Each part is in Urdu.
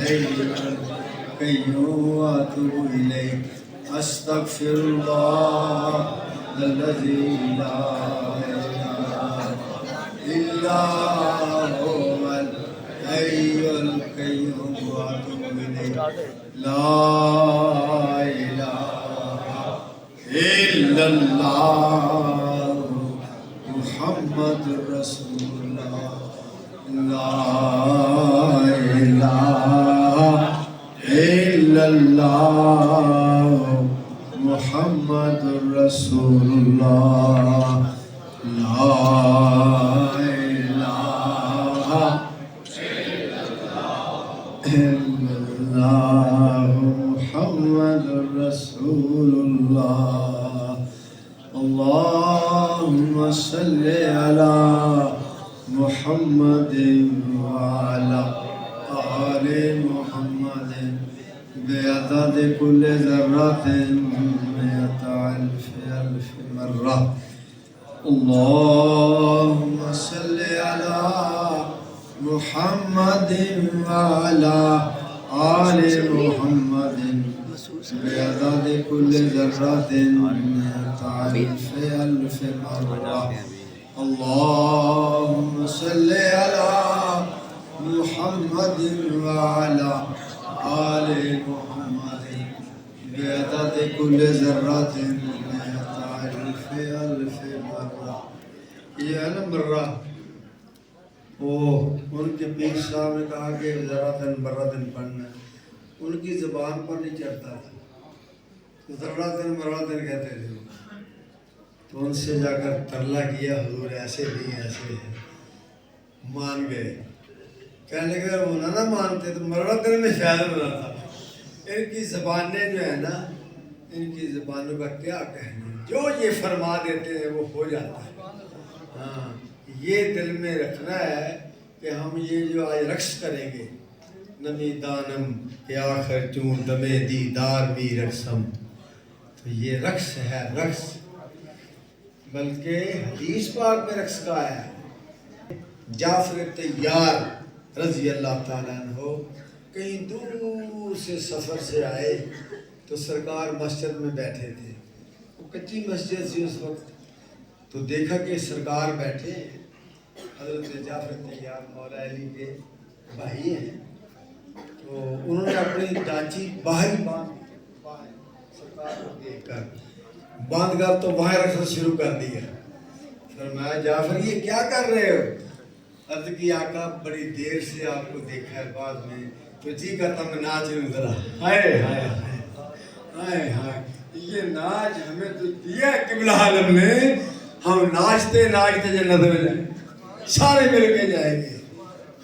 الحي القيوم وأتوب إليه أستغفر الله الذي لا إله إلا هو الحي القيوم وأتوب إليه لا إله إلا الله محمد رسول الله لا إله إلا الله محمد رسول الله لا إله إلا الله محمد رسول الله اللهم صل على محمد وعلى آل محمد بعدد كل ذرة مئة ألف ألف مرة اللهم صل على محمد وعلى آل محمد بعدد كل ذرة مئة ألف ألف مرة اللهم صل على محمد وعلى آل محمد بعدد كل ذرة مئة ألف ألف مرة یہ ہے نا مرہ وہ ان کے پیر صاحب نے کہا کہ ذراتن مراتن پڑھنا ہے ان کی زبان پر نہیں چڑھتا تھا ذراتن مراتن کہتے تھے تو ان سے جا کر ترلا کیا حضور ایسے نہیں ایسے ہے مان گئے کہنے لگے وہ نہ مانتے تو مراتن میں شاید بنا تھا ان کی زبانیں جو ہے نا ان کی زبانوں کا کیا کہنا جو یہ فرما دیتے ہیں وہ ہو جاتا ہے ہاں یہ دل میں رکھنا ہے کہ ہم یہ جو آج رقص کریں گے نمی دانم کے آخر چون دمے دیدار بھی رقصم تو یہ رقص ہے رقص بلکہ حدیث پاک میں رقص کا ہے جعفر طیار رضی اللہ تعالیٰ عنہ کہیں دور سے سفر سے آئے تو سرکار مسجد میں بیٹھے تھے وہ کچی مسجد تھی اس وقت تو دیکھا کہ سرکار بیٹھے حضرت جعفر طیار مولا علی کے بھائی ہیں تو انہوں نے اپنی ڈانچی باہر سرکار کو دیکھ کر باندھ کر تو باہر رکھنا شروع کر دیا فرمایا جعفر یہ کیا کر رہے ہو عرض کی آقا بڑی دیر سے آپ کو دیکھا ہے بعد میں تو جی کرتا میں ناچ لوں ذرا ہائے ہائے ہائے ہائے ہائے یہ ناچ ہمیں تو دیا قبلہ عالم نے ہم ناچتے ناچتے جنت میں جائیں سارے مل کے جائیں گے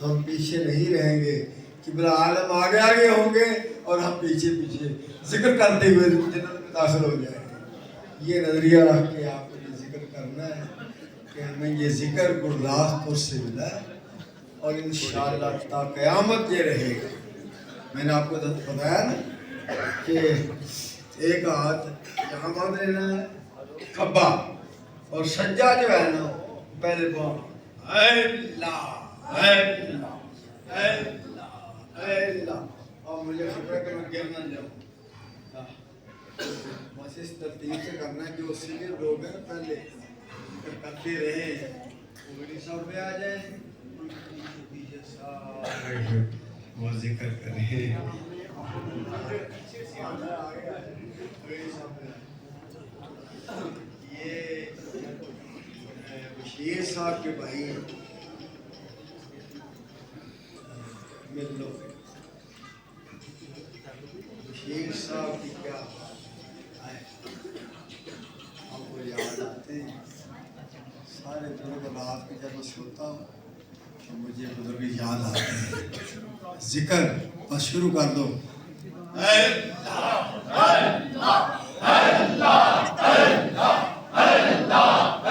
ہم پیچھے نہیں رہیں گے قبلہ عالم آگے آگے ہوں گے اور ہم پیچھے پیچھے ذکر کرتے ہوئے جنت میں داخل ہو جائیں گے یہ نظریہ رکھ کے آپ کو یہ ذکر کرنا ہے کہ ہمیں یہ ذکر گرداسپور سے ملا ہے اور انشاءاللہ تا قیامت یہ رہے گا میں نے آپ کو بتایا نا کہ ایک ہاتھ یہاں باندھ لینا ہے کھبا اور سجا جو ہے نا پہلے پاؤں اللہ اللہ اللہ اللہ اور مجھے خبر ہے کہ میں گر نہ جاؤں بس اس ترتیب سے کرنا ہے جو سینئر لوگ ہیں پہلے کرتے رہے وہ سب پہ آ جائیں پیچھے سارے وہ ذکر کریں یہ بشیر صاحب کے بھائی مل لو بشیر صاحب کی کیا ہم کو یاد آتے ہیں سارے بزرگ رات کی جب میں سوتا ہوں تو مجھے بزرگ یاد آتے ہیں ذکر بس شروع کر دو اللہ اللہ اللہ اللہ اللہ